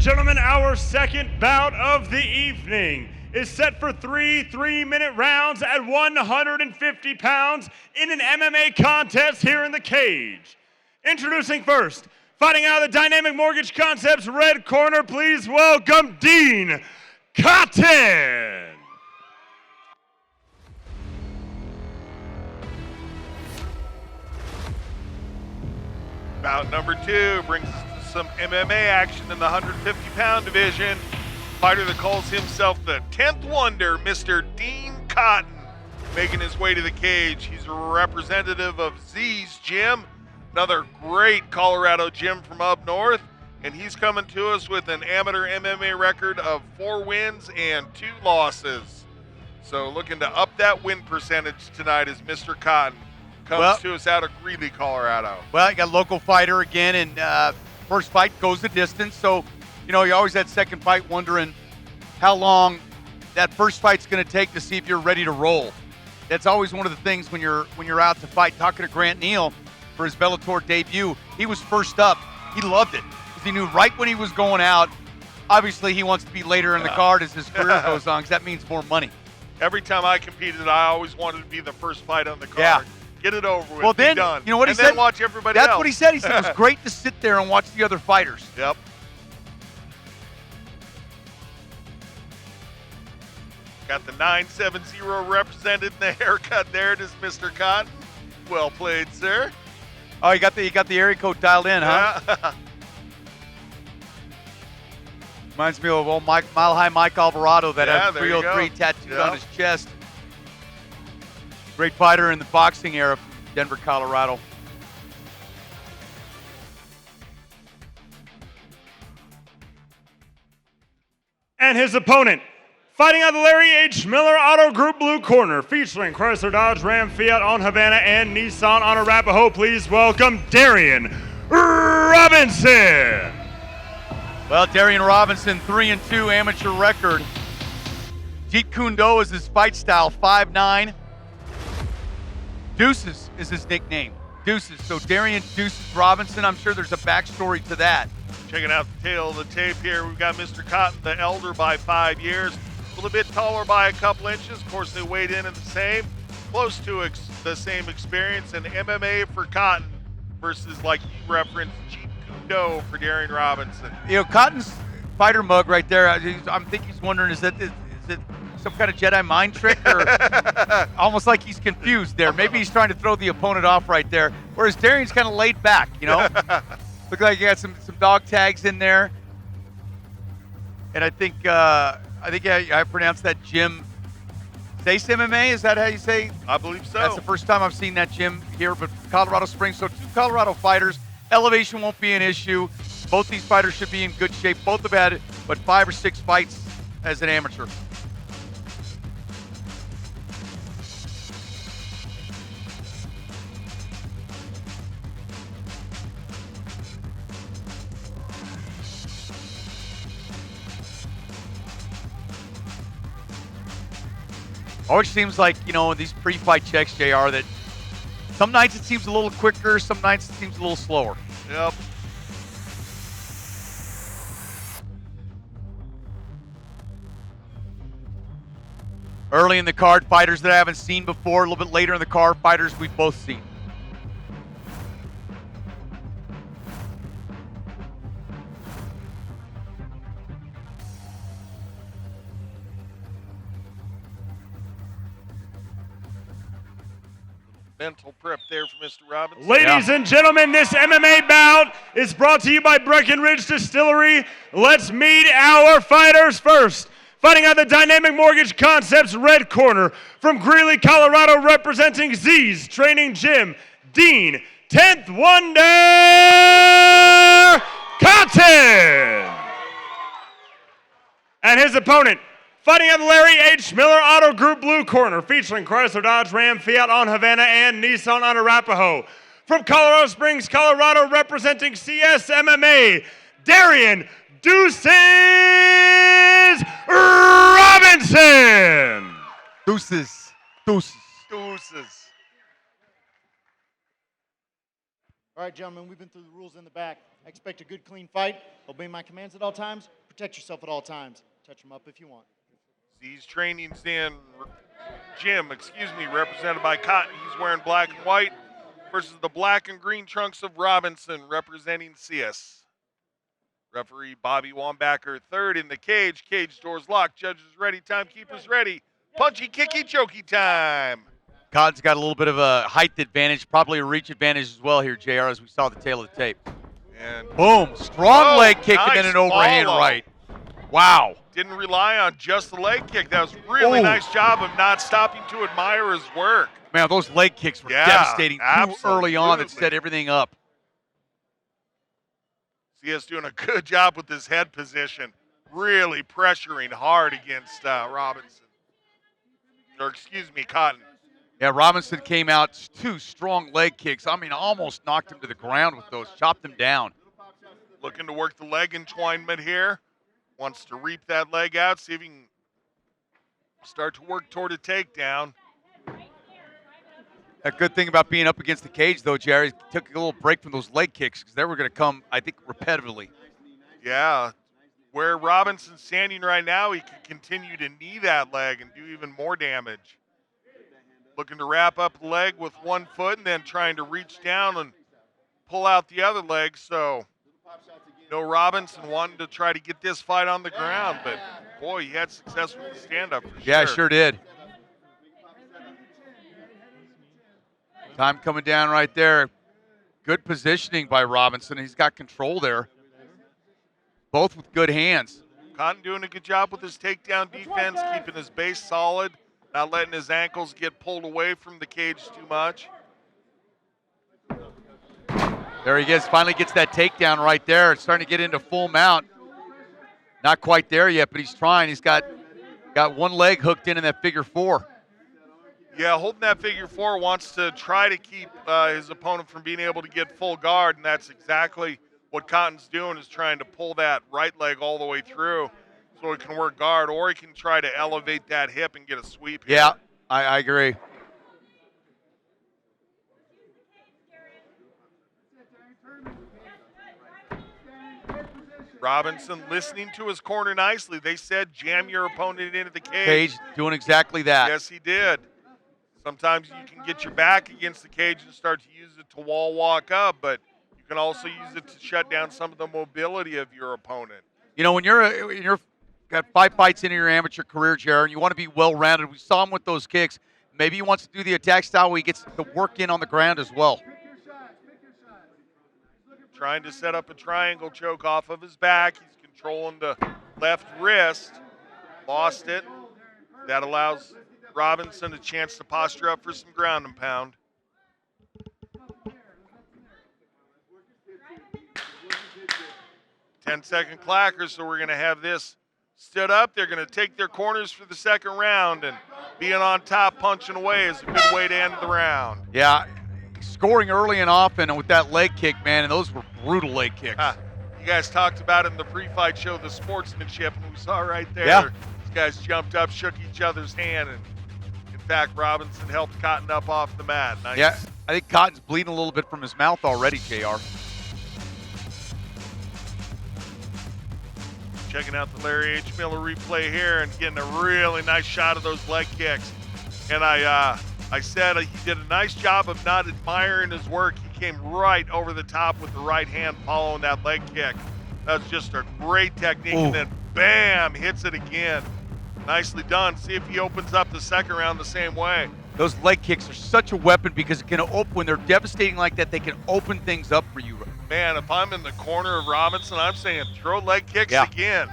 gentlemen, our second bout of the evening is set for three 3-minute rounds at 150 pounds in an MMA contest here in the cage. Introducing first, fighting out of the Dynamic Mortgage Concepts red corner, please welcome Dean Cotton. Bout number 2 brings us to some MMA action in the 150-pound division. Fighter that calls himself the 10th Wonder, Mr. Dean Cotton, making his way to the cage. He's a representative of Z's Gym, another great Colorado gym from up north, and he's coming to us with an amateur MMA record of 4 wins and 2 losses. So looking to up that win percentage tonight is Mr. Cotton. Comes to us out of Greeley, Colorado. Well, you got a local fighter again, and first fight goes the distance. So, you know, you always that second fight wondering how long that first fight's going to take to see if you're ready to roll. That's always one of the things when you're out to fight. Talking to Grant Neal for his Bellator debut, he was first up. He loved it because he knew right when he was going out. Obviously, he wants to be later in the card as his career goes on because that means more money. Every time I competed, I always wanted to be the first fight on the card. Yeah. Get it over with. Well, then, be done. you know what he and said? Then watch everybody That's else. what he said. He said it was great to sit there and watch the other fighters. Yep. Got the 970 represented in the haircut there. It is Mr. Cotton. Well played, sir. Oh, you got the area code dialed in, huh? Yeah. Reminds me of old Mile High Mike Alvarado that had there you 303 go. tattooed Yep. on his chest. Great fighter in the boxing era from Denver, Colorado. And his opponent, fighting out of the Larry H. Miller Auto Group blue corner, featuring Chrysler, Dodge, Ram, Fiat on Havana, and Nissan on Arapahoe. Please welcome Darien Robinson. Well, Darien Robinson, 3-2 amateur record. Jeet Kune Do is his fight style, 5'9". Deuces is his nickname, Deuces. So Darien Deuces Robinson, I'm sure there's a backstory to that. Checking out the tail of the tape here, we've got Mr. Cotton, the elder by 5 years. A little bit taller by a couple inches. Of course, they weighed in at the same. Close to the same experience. And MMA for Cotton versus, like you referenced, Jeet Kune Do for Darien Robinson. You know, Cotton's fighter mug right there, I'm thinking he's wondering, is it some kind of Jedi mind trick, or almost like he's confused there. Maybe he's trying to throw the opponent off right there. Whereas Darien's kind of laid back, you know. Look like you got some dog tags in there. And I think I pronounced that gym. Zace MMA, is that how you say? I believe so. That's the first time I've seen that gym here, but Colorado Springs. So 2 Colorado fighters. Elevation won't be an issue. Both these fighters should be in good shape. Both have had, 5 or 6 fights as an amateur. Always seems like, you know, these pre-fight checks, JR, that some nights it seems a little quicker, some nights it seems a little slower. Yep. Early in the card, fighters that I haven't seen before. A little bit later in the card, fighters we've both seen. Mental prep there for Mr. Robinson. Ladies and gentlemen, this MMA bout is brought to you by Breckenridge Distillery. Let's meet our fighters first. Fighting out the Dynamic Mortgage Concepts red corner from Greeley, Colorado, representing Z's Training Gym, Dean 10th Wonder Cotton. And his opponent, fighting out the Larry H. Miller Auto Group blue corner, featuring Chrysler, Dodge, Ram, Fiat on Havana, and Nissan on Arapahoe. From Colorado Springs, Colorado, representing CSMMA, Darien Deuces Robinson. Deuces. Deuces. All right, gentlemen, we've been through the rules in the back. I expect a good, clean fight. Obey my commands at all times. Protect yourself at all times. Touch them up if you want. These trainings in gym, represented by Cotton. He's wearing black and white versus the black and green trunks of Robinson, representing CS. Referee Bobby Wambacher, third in the cage. Cage doors locked. Judges ready. Timekeepers ready. Punchy, kicky, chokey time. Cotton's got a little bit of a height advantage, probably a reach advantage as well here, JR, as we saw the tail of the tape. And boom, strong leg kick nice and then an overhand follow. right. Wow. Didn't rely on just the leg kick. That was really nice job of not stopping to admire his work. Man, those leg kicks were devastating too early on. That set everything up. CS doing a good job with his head position, really pressuring hard against Robinson. Or Cotton. Yeah, Robinson came out 2 strong leg kicks. I mean, almost knocked him to the ground with those, chopped him down. Looking to work the leg entwinement here. Wants to reap that leg out, see if he can start to work toward a takedown. A good thing about being up against the cage, though, Jerry, took a little break from those leg kicks because they were going to come, I think, repetitively. Yeah. Where Robinson's standing right now, he could continue to knee that leg and do even more damage. Looking to wrap up the leg with one foot and then trying to reach down and pull out the other leg. So, Robinson wanted to try to get this fight on the ground, but boy, he had success with the stand-up for sure. Yeah, sure did. Time coming down right there. Good positioning by Robinson. He's got control there. Both with good hands. Cotton doing a good job with his takedown defense, keeping his base solid, not letting his ankles get pulled away from the cage too much. There he is, finally gets that takedown right there. It's starting to get into full mount. Not quite there yet, but he's trying. He's got one leg hooked in that figure 4. Yeah, holding that figure 4, wants to try to keep his opponent from being able to get full guard, and that's exactly what Cotton's doing, is trying to pull that right leg all the way through so he can work guard, or he can try to elevate that hip and get a sweep here. Yeah, I agree. Robinson listening to his corner nicely. They said jam your opponent into the cage. Cage doing exactly that. Yes, he did. Sometimes you can get your back against the cage and start to use it to wall walk up, but you can also use it to shut down some of the mobility of your opponent. You know, when you're got 5 fights into your amateur career, Jared, and you want to be well-rounded. We saw him with those kicks. Maybe he wants to do the attack style where he gets the work in on the ground as well. Trying to set up a triangle choke off of his back. He's controlling the left wrist. Lost it. That allows Robinson a chance to posture up for some ground and pound. Ten-second clackers, so we're going to have this stood up. They're going to take their corners for the second round, and being on top, punching away is a good way to end the round. Yeah, scoring early and often, and with that leg kick, man, and those were brutal leg kicks. You guys talked about it in the pre-fight show, the sportsmanship, and we saw right there. Yeah. These guys jumped up, shook each other's hand, and in fact, Robinson helped Cotton up off the mat. Nice. Yeah, I think Cotton's bleeding a little bit from his mouth already, JR. Checking out the Larry H. Miller replay here and getting a really nice shot of those leg kicks. And I said he did a nice job of not admiring his work. He came right over the top with the right hand following that leg kick. That's just a great technique. Ooh. And then bam, hits it again. Nicely done. See if he opens up the second round the same way. Those leg kicks are such a weapon because it can open, when they're devastating like that, they can open things up for you. Man, if I'm in the corner of Robinson, I'm saying throw leg kicks again.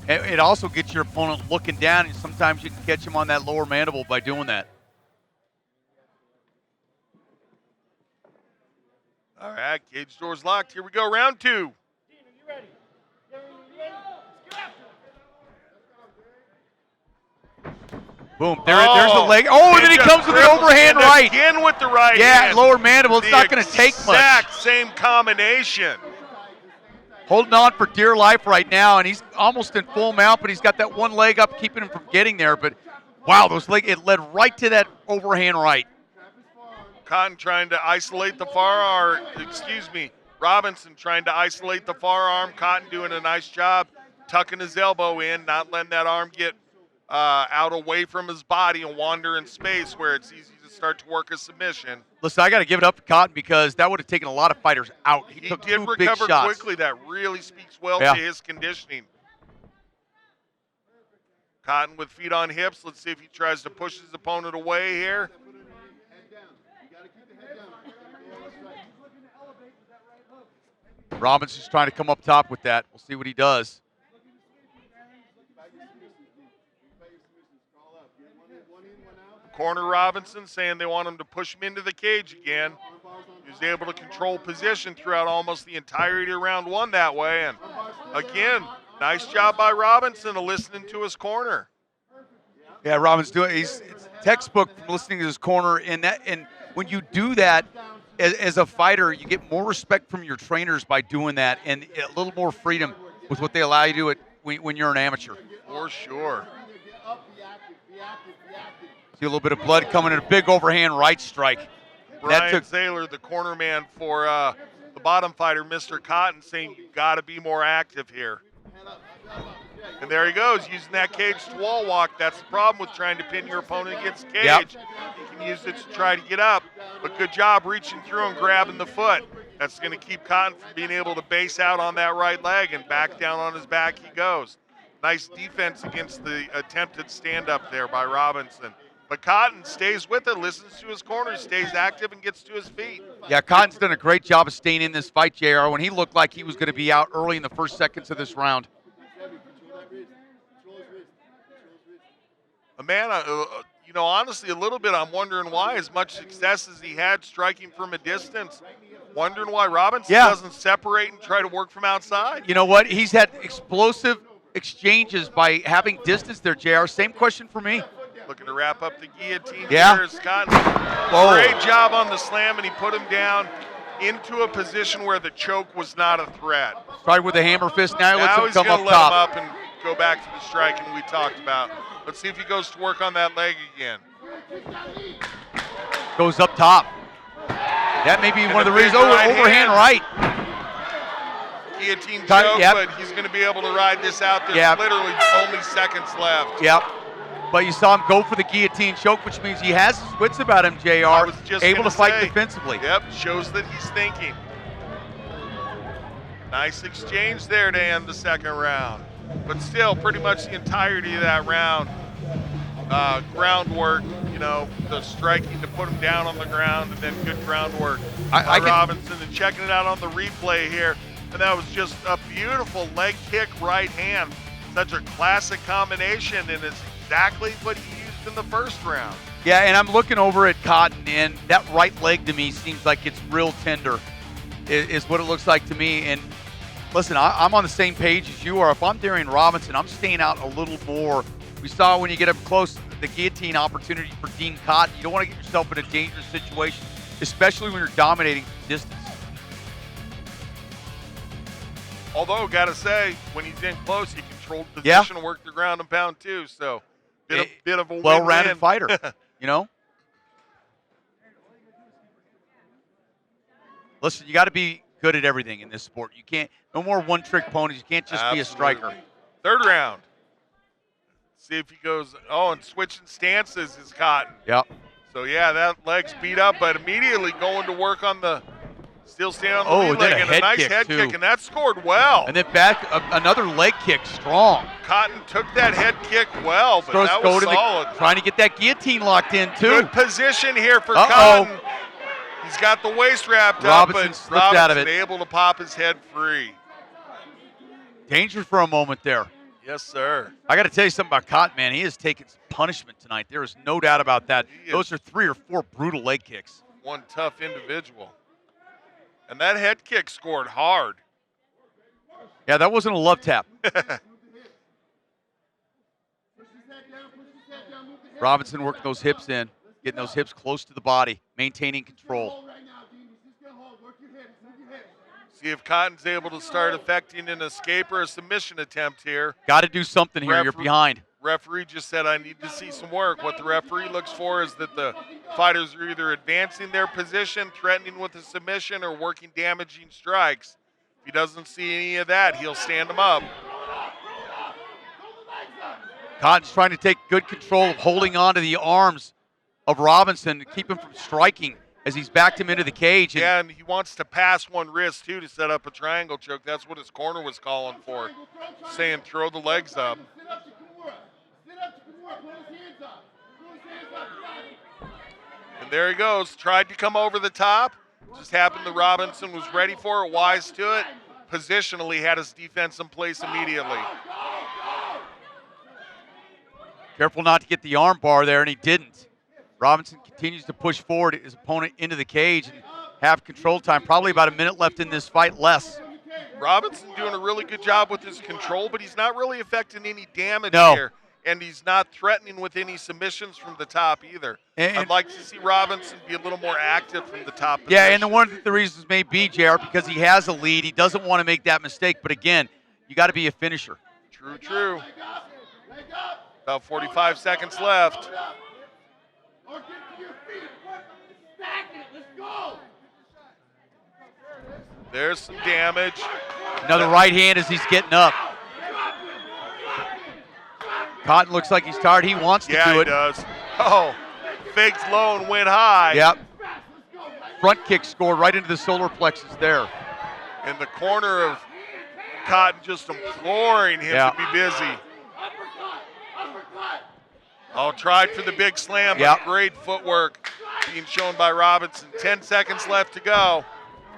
It also gets your opponent looking down, and sometimes you can catch him on that lower mandible by doing that. All right, cage doors locked. Here we go, round 2. Boom, there's the leg. Oh, and then he comes with an overhand right. Again with the right Yeah, hand. lower mandible. It's not going to take much. Exact same combination. Holding on for dear life right now, and he's almost in full mount, but he's got that one leg up keeping him from getting there. But Wow, it led right to that overhand right. Cotton trying to isolate the far arm. Robinson trying to isolate the far arm. Cotton doing a nice job tucking his elbow in, not letting that arm get out away from his body and wander in space where it's easy to start to work a submission. Listen, I got to give it up to Cotton because that would have taken a lot of fighters out. He took did two big recover shots. quickly. That really speaks well Yeah. to his conditioning. Cotton with feet on hips. Let's see if he tries to push his opponent away here. Robinson's trying to come up top with that. We'll see what he does. Corner Robinson saying they want him to push him into the cage again. He was able to control position throughout almost the entirety of round one that way. And again, nice job by Robinson of listening to his corner. Yeah, he's textbook from listening to his corner. And when you do that as a fighter, you get more respect from your trainers by doing that and a little more freedom with what they allow you to do when you're an amateur. For sure. See a little bit of blood coming in, a big overhand right strike. Brian Zaylor, the corner man for the bottom fighter, Mr. Cotton, saying you got to be more active here. And there he goes, using that cage to wall walk. That's the problem with trying to pin your opponent against the cage. Yep. You can use it to try to get up, but good job reaching through and grabbing the foot. That's going to keep Cotton from being able to base out on that right leg, and back down on his back he goes. Nice defense against the attempted stand-up there by Robinson. But Cotton stays with it, listens to his corner, stays active, and gets to his feet. Yeah, Cotton's done a great job of staying in this fight, JR, when he looked like he was going to be out early in the first seconds of this round. Man, honestly, a little bit I'm wondering why, as much success as he had striking from a distance, wondering why Robinson doesn't separate and try to work from outside. You know what? He's had explosive exchanges by having distance there, JR. Same question for me. Looking to wrap up the guillotine Yeah. here is Cotton. Whoa. Great job on the slam, and he put him down into a position where the choke was not a threat. Tried with a hammer fist. Now he lets Now him he's come going up to let him top. up and go back to the striking we talked about. Let's see if he goes to work on that leg again. Goes up top. That may be And one of a the big reasons. Oh, right overhand hand. right. Guillotine Cut, choke, yep. but he's going to be able to ride this out. There's Yep. literally only seconds left. Yep. But you saw him go for the guillotine choke, which means he has his wits about him, JR. I was just Able to gonna fight say, defensively. Yep, shows that he's thinking. Nice exchange there to end the second round. But still, pretty much the entirety of that round, groundwork, the striking to put him down on the ground, and then good groundwork by Robinson. And checking it out on the replay here, and that was just a beautiful leg kick right hand. Such a classic combination, and it's exactly what he used in the first round. Yeah, and I'm looking over at Cotton, and that right leg to me seems like it's real tender, is what it looks like to me. And listen, I'm on the same page as you are. If I'm Darien Robinson, I'm staying out a little more. We saw when you get up close, the guillotine opportunity for Dean Cotton. You don't want to get yourself in a dangerous situation, especially when you're dominating distance. Although, got to say, when he's in close, he controlled position and worked the ground and pound too. So, bit of a well-rounded win-win. fighter, Listen, you got to be good at everything in this sport. You can't, no more one-trick ponies. You can't just be a striker. Third round. See if he goes, and switching stances is Cotton. Yep. So, yeah, that leg's beat up, but immediately going to work on still standing on the lead and then leg, and a nice head too. kick, and that scored well. And then back, another leg kick, strong. Cotton took that head kick well, but that was solid. Trying to get that guillotine locked in, too. Good position here for Cotton. He's got the waist wrapped Robinson up, but slipped out of it. able to pop his head free. Danger for a moment there. Yes, sir. I got to tell you something about Cotton, man. He has taken some punishment tonight. There is no doubt about that. Those are 3 or 4 brutal leg kicks. One tough individual. And that head kick scored hard. Yeah, that wasn't a love tap. Robinson working those hips in, getting those hips close to the body, maintaining control. See if Cotton's able to start effecting an escape or a submission attempt here. Got to do something here. You're behind. Referee just said, I need to see some work. What the referee looks for is that the fighters are either advancing their position, threatening with a submission, or working damaging strikes. If he doesn't see any of that, he'll stand them up. Cotton's trying to take good control of holding on to the arms of Robinson to keep him from striking as he's backed him into the cage. Yeah, and he wants to pass one wrist, too, to set up a triangle choke. That's what his corner was calling for, saying throw the legs up. And there he goes. Tried to come over the top. Just happened that Robinson was ready for it, wise to it. Positionally had his defense in place immediately. Careful not to get the arm bar there, and he didn't. Robinson continues to push forward his opponent into the cage and have control time. Probably about a minute left in this fight, less. Robinson doing a really good job with his control, but he's not really affecting any damage here. And he's not threatening with any submissions from the top either. I'd like to see Robinson be a little more active from the top position. Yeah, and one of the reasons may be, JR, because he has a lead. He doesn't want to make that mistake. But again, you got to be a finisher. True, true. About 45 seconds left. There's some damage. Another right hand as he's getting up. Cotton looks like he's tired. He wants to do it. Yeah, he does. Oh, faked low and went high. Yep. Front kick scored right into the solar plexus there. In the corner of Cotton, just imploring him to be busy. Oh, tried for the big slam, but great footwork being shown by Robinson. 10 seconds left to go.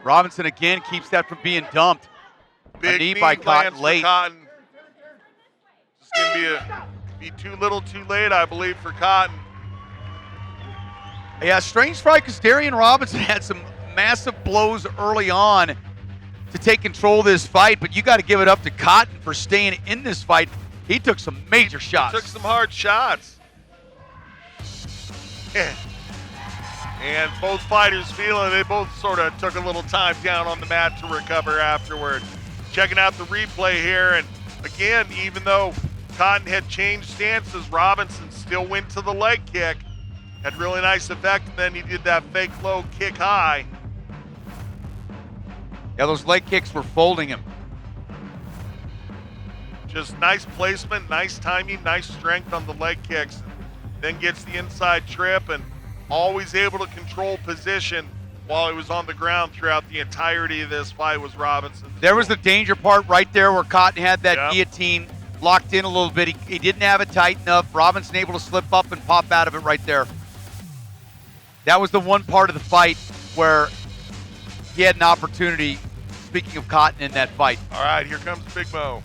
Robinson again keeps that from being dumped. Big a knee by Cotton late. Cotton. It's going to be too little too late, I believe, for Cotton. Yeah, strange fight because Darien Robinson had some massive blows early on to take control of this fight, but you got to give it up to Cotton for staying in this fight. He took some major shots. Took some hard shots. And both fighters feeling they both sort of took a little time down on the mat to recover afterward. Checking out the replay here, and again, even though Cotton had changed stances, Robinson still went to the leg kick. Had really nice effect, and then he did that fake low kick high. Yeah, those leg kicks were folding him. Just nice placement, nice timing, nice strength on the leg kicks. Then gets the inside trip and always able to control position while he was on the ground throughout the entirety of this fight was Robinson. There was the danger part right there where Cotton had that guillotine locked in a little bit. He didn't have it tight enough. Robinson able to slip up and pop out of it right there. That was the one part of the fight where he had an opportunity, speaking of Cotton, in that fight. All right, here comes Big Mo.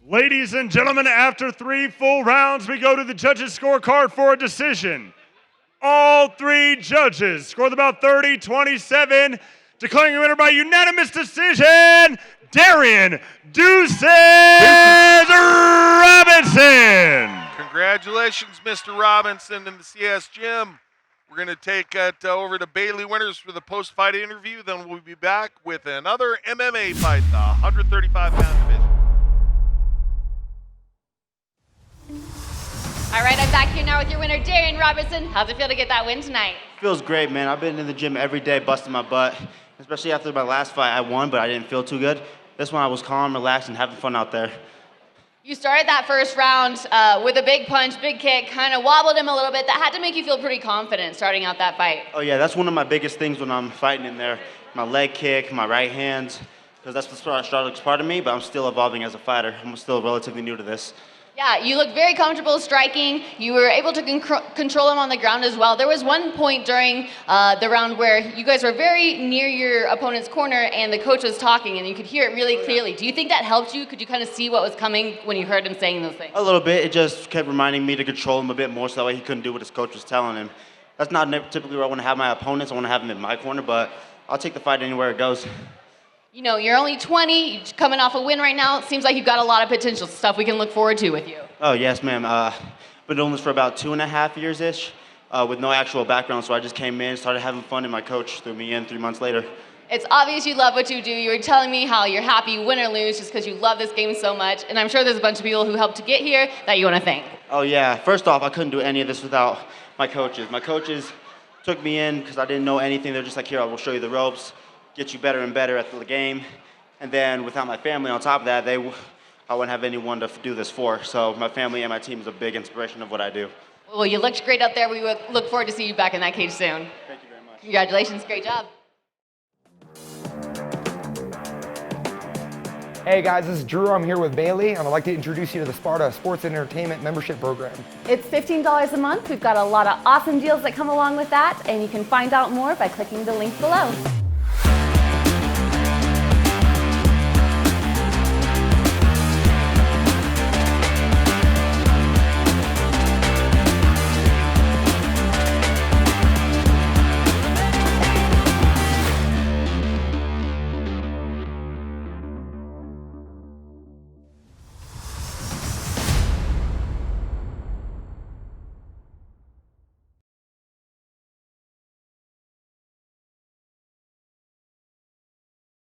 Ladies and gentlemen, after 3 full rounds, we go to the judges' scorecard for a decision. All 3 judges scored about 30-27, declaring a winner by unanimous decision, Darien Deuces Robinson. Congratulations, Mr. Robinson in the CS gym. We're going to take it over to Bailey Winters for the post-fight interview. Then we'll be back with another MMA fight, the 135-pound division. All right, I'm back here now with your winner, Darien Robinson. How's it feel to get that win tonight? Feels great, man. I've been in the gym every day busting my butt. Especially after my last fight, I won, but I didn't feel too good. This one, I was calm, relaxed, and having fun out there. You started that first round with a big punch, big kick, kind of wobbled him a little bit. That had to make you feel pretty confident starting out that fight. Oh, yeah, that's one of my biggest things when I'm fighting in there. My leg kick, my right hands, because that's the strongest part of me, but I'm still evolving as a fighter. I'm still relatively new to this. Yeah, you look very comfortable striking. You were able to control him on the ground as well. There was one point during the round where you guys were very near your opponent's corner and the coach was talking and you could hear it really clearly. Do you think that helped you? Could you kind of see what was coming when you heard him saying those things? A little bit. It just kept reminding me to control him a bit more so that way he couldn't do what his coach was telling him. That's not typically where I want to have my opponents. I want to have them in my corner, but I'll take the fight anywhere it goes. You know, you're only 20, you're coming off a win right now. It seems like you've got a lot of potential, stuff we can look forward to with you. Oh, yes, ma'am. Been doing this for about 2.5 years-ish with no actual background, so I just came in, started having fun, and my coach threw me in 3 months later. It's obvious you love what you do. You were telling me how you're happy, win or lose, just because you love this game so much. And I'm sure there's a bunch of people who helped to get here that you want to thank. Oh yeah, first off, I couldn't do any of this without my coaches. My coaches took me in because I didn't know anything. They're just like, here, I will show you the ropes, get you better and better at the game. And then without my family on top of that, I wouldn't have anyone to do this for. So my family and my team is a big inspiration of what I do. Well, you looked great out there. We would look forward to see you back in that cage soon. Thank you very much. Congratulations, great job. Hey guys, this is Drew. I'm here with Bailey, and I'd like to introduce you to the Sparta Sports and Entertainment Membership Program. It's $15 a month. We've got a lot of awesome deals that come along with that, and you can find out more by clicking the link below.